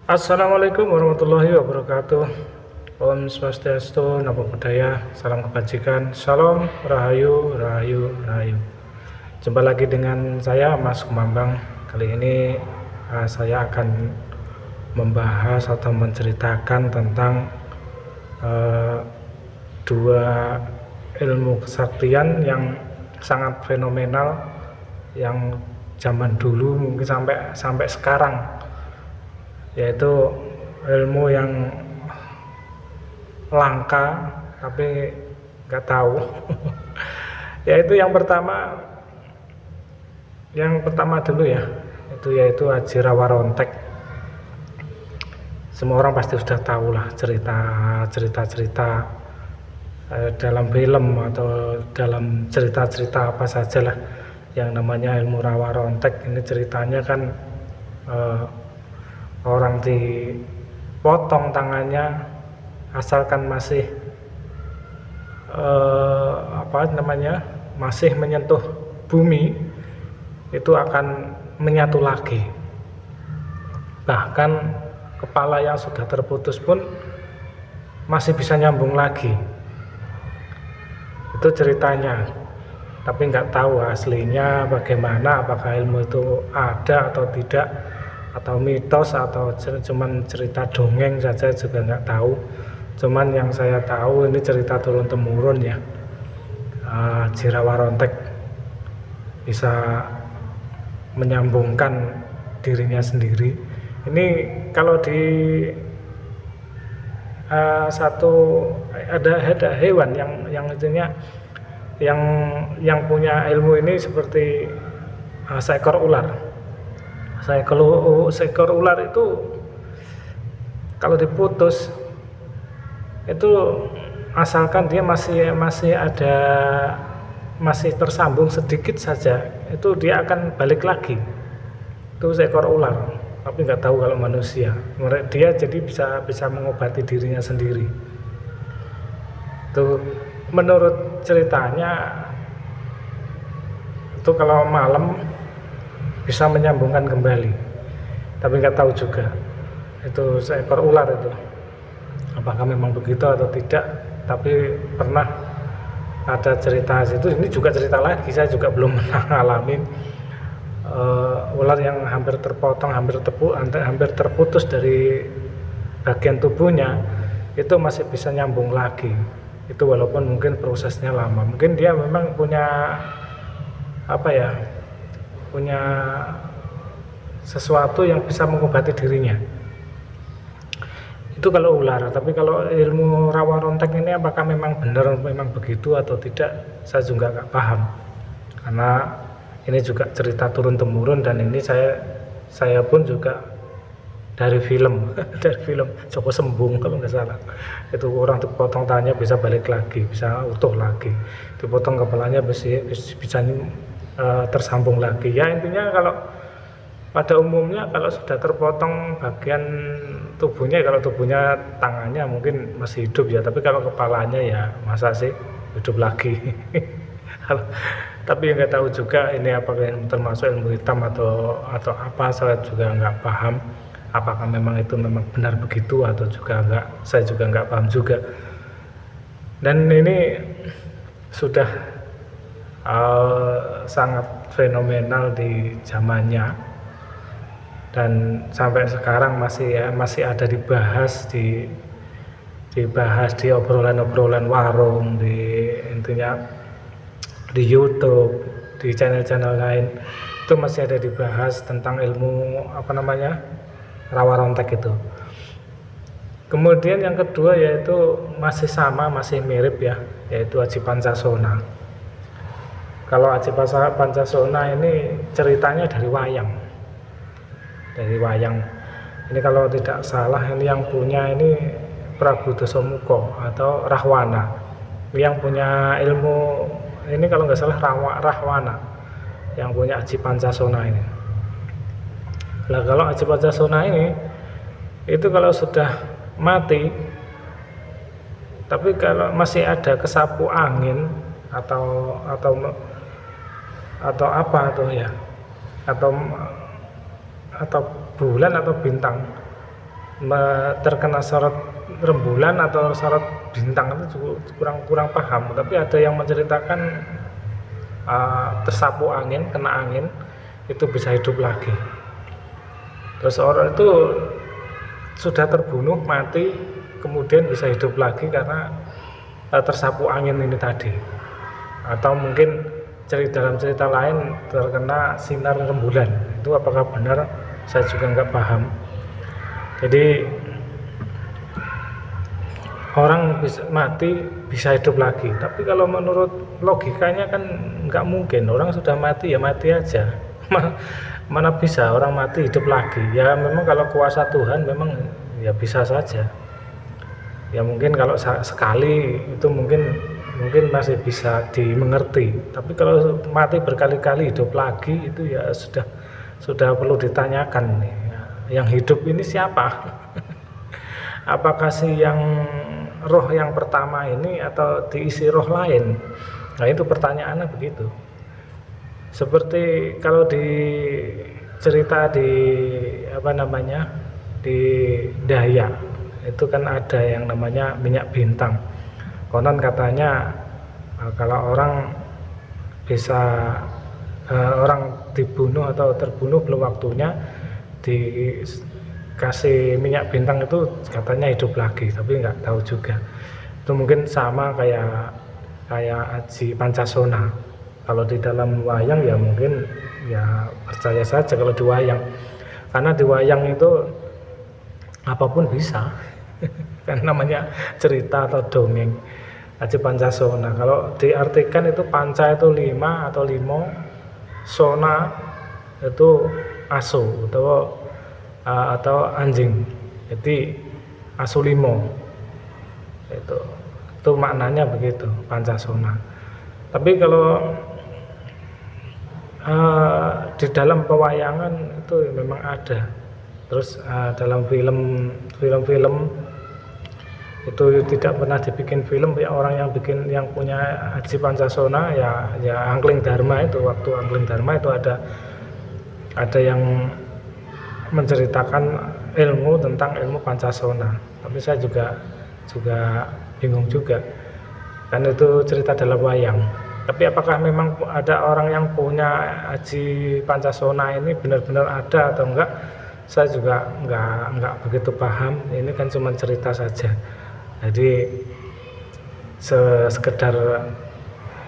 Assalamualaikum warahmatullahi wabarakatuh. Om Swastiastu, Namo Buddhaya, salam kebajikan, Shalom, Rahayu, Rahayu, Rahayu. Jumpa lagi dengan saya Mas Kumambang. Kali ini saya akan membahas atau menceritakan tentang dua ilmu kesaktian yang sangat fenomenal, yang zaman dulu mungkin sampai sekarang, yaitu ilmu yang langka tapi nggak tahu. Yaitu yang pertama dulu ya, yaitu Ajirawarontek. Semua orang pasti sudah tahu lah cerita dalam film atau dalam cerita apa saja lah yang namanya ilmu Rawarontek. Ini ceritanya kan orang dipotong tangannya asalkan masih masih menyentuh bumi, itu akan menyatu lagi. Bahkan kepala yang sudah terputus pun masih bisa nyambung lagi. Itu ceritanya, tapi nggak tahu aslinya bagaimana, apakah ilmu itu ada atau tidak, atau mitos, atau cuman cerita dongeng saja, juga nggak tahu. Cuman yang saya tahu ini cerita turun temurun ya. Ajirawarontek bisa menyambungkan dirinya sendiri. Ini kalau di ada hewan yang intinya yang punya ilmu ini seperti seekor ular. Seekor ular itu kalau diputus itu, asalkan dia masih tersambung sedikit saja, itu dia akan balik lagi. Itu seekor ular, tapi nggak tahu kalau manusia. Dia jadi bisa mengobati dirinya sendiri. Itu menurut ceritanya, itu kalau malam bisa menyambungkan kembali, tapi nggak tahu juga itu seekor ular itu apakah memang begitu atau tidak. Tapi pernah ada cerita itu, ini juga cerita lagi, saya juga belum pernah ngalamin. Ular yang hampir terpotong, hampir terputus dari bagian tubuhnya, itu masih bisa nyambung lagi. Itu walaupun mungkin prosesnya lama, mungkin dia memang punya punya sesuatu yang bisa mengobati dirinya. Itu kalau ular. Tapi kalau ilmu Rawarontek ini, apakah memang benar memang begitu atau tidak, saya juga nggak paham, karena ini juga cerita turun temurun, dan ini saya pun juga dari film dari film Joko Sembung kalau nggak salah. Itu orang dipotong tangannya bisa balik lagi, bisa utuh lagi, dipotong kepalanya bisa tersambung lagi. Ya intinya, kalau pada umumnya kalau sudah terpotong bagian tubuhnya, kalau tubuhnya tangannya mungkin masih hidup ya, tapi kalau kepalanya ya masa sih hidup lagi. Tapi nggak tahu juga ini apakah termasuk ilmu hitam atau apa, saya juga nggak paham apakah memang itu memang benar begitu atau juga nggak, saya juga nggak paham juga. Dan ini sudah sangat fenomenal di zamannya, dan sampai sekarang masih ada dibahas di obrolan-obrolan warung, intinya di YouTube, di channel-channel lain, itu masih ada dibahas tentang ilmu Rawarontek itu. Kemudian yang kedua yaitu masih mirip ya, yaitu Aji Pancasona. Kalau Aji Pancasona ini ceritanya dari wayang. Ini kalau tidak salah, ini yang punya ini Prabu Dasamuka atau Rahwana, yang punya ilmu ini kalau nggak salah Rahwana, yang punya Aji Pancasona ini. Nah, kalau Aji Pancasona ini itu kalau sudah mati, tapi kalau masih ada kesapu angin atau apa tuh ya, atau bulan atau bintang, terkena sorot rembulan atau sorot bintang itu kurang paham. Tapi ada yang menceritakan tersapu angin, kena angin itu bisa hidup lagi. Terus orang itu sudah terbunuh, mati, kemudian bisa hidup lagi karena tersapu angin ini tadi. Atau mungkin dalam cerita lain terkena sinar rembulan. Itu apakah benar? Saya juga nggak paham. Jadi orang bisa mati bisa hidup lagi, tapi kalau menurut logikanya kan nggak mungkin. Orang sudah mati ya mati aja. Mana bisa orang mati hidup lagi? Ya memang kalau kuasa Tuhan memang ya bisa saja. Ya mungkin kalau sekali itu mungkin masih bisa dimengerti. Tapi kalau mati berkali-kali hidup lagi itu ya sudah perlu ditanyakan nih. Yang hidup ini siapa? Apakah si yang roh yang pertama ini atau diisi roh lain? Nah itu pertanyaannya begitu. Seperti kalau di cerita di di Dayak itu kan ada yang namanya minyak bintang. Konon katanya kalau orang bisa orang dibunuh atau terbunuh belum waktunya dikasih minyak bintang itu katanya hidup lagi, tapi nggak tahu juga. Itu mungkin sama kayak Aji Pancasona. Kalau di dalam wayang ya mungkin ya percaya saja kalau di wayang, karena di wayang itu apapun bisa. Kan namanya cerita atau dongeng. Aji Pancasona kalau diartikan itu panca itu 5 atau limo, sona itu asu atau anjing, jadi asu limo itu maknanya begitu Pancasona. Tapi kalau di dalam pewayangan itu memang ada. Terus dalam film itu tidak pernah dibikin film ya, orang yang punya Aji Pancasona ya Angkling Dharma. Itu waktu Angkling Dharma itu ada yang menceritakan ilmu tentang ilmu Pancasona, tapi saya juga bingung juga kan itu cerita dalam wayang. Tapi apakah memang ada orang yang punya Aji Pancasona ini benar-benar ada atau enggak, saya juga enggak begitu paham. Ini kan cuma cerita saja, jadi sekedar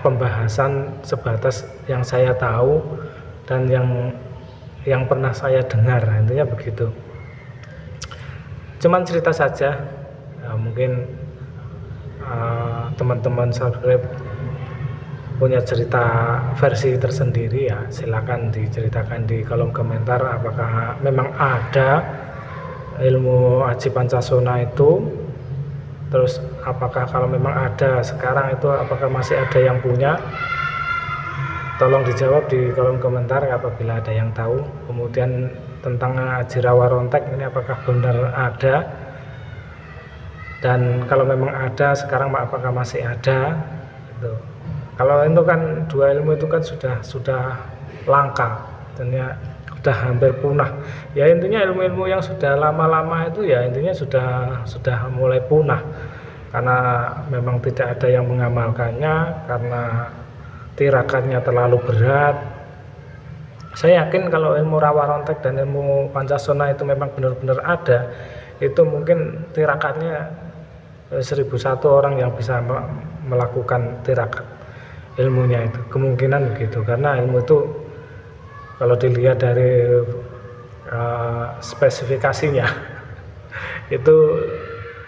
pembahasan sebatas yang saya tahu dan yang pernah saya dengar, intinya begitu. Cuman cerita saja ya, mungkin teman-teman subscribe punya cerita versi tersendiri ya silakan diceritakan di kolom komentar. Apakah memang ada ilmu Aji Pancasona itu, terus apakah kalau memang ada sekarang itu apakah masih ada yang punya? Tolong dijawab di kolom komentar apabila ada yang tahu. Kemudian tentang Aji Rawarontek ini apakah benar ada, dan kalau memang ada sekarang apakah masih ada gitu. Kalau itu kan dua ilmu itu kan sudah langka dan ya sudah hampir punah. Ya intinya ilmu-ilmu yang sudah lama-lama itu ya intinya sudah mulai punah karena memang tidak ada yang mengamalkannya, karena tirakannya terlalu berat. Saya yakin kalau ilmu Rawarontek dan ilmu Pancasona itu memang benar-benar ada, itu mungkin tirakannya 1001 orang yang bisa melakukan tirakat ilmunya itu, kemungkinan begitu. Karena ilmu itu kalau dilihat dari spesifikasinya itu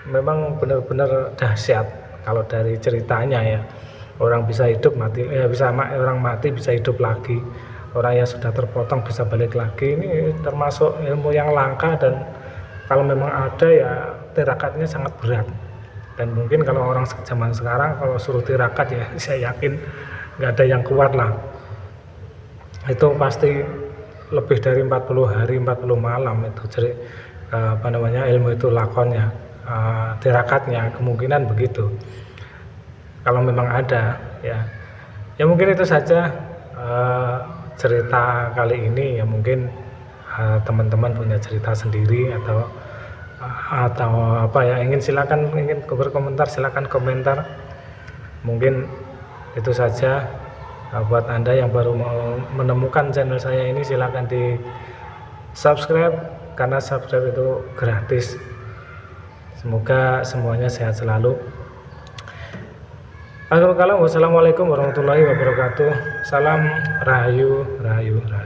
memang benar-benar dahsyat. Kalau dari ceritanya ya, orang bisa hidup mati, orang mati bisa hidup lagi, orang yang sudah terpotong bisa balik lagi. Ini termasuk ilmu yang langka, dan kalau memang ada ya tirakatnya sangat berat. Dan mungkin kalau orang zaman sekarang kalau suruh tirakat ya saya yakin nggak ada yang kuat lah. Itu pasti lebih dari 40 hari 40 malam itu ilmu itu lakonnya, tirakatnya, kemungkinan begitu kalau memang ada ya. Ya mungkin itu saja cerita kali ini ya. Mungkin teman-teman punya cerita sendiri atau atau apa ya, ingin berkomentar, silakan komentar. Mungkin itu saja. Buat Anda yang baru mau menemukan channel saya ini, silakan di subscribe karena subscribe itu gratis. Semoga semuanya sehat selalu. Akhirul kalam, wassalamualaikum warahmatullahi wabarakatuh. Salam rahayu, rahayu, rahayu.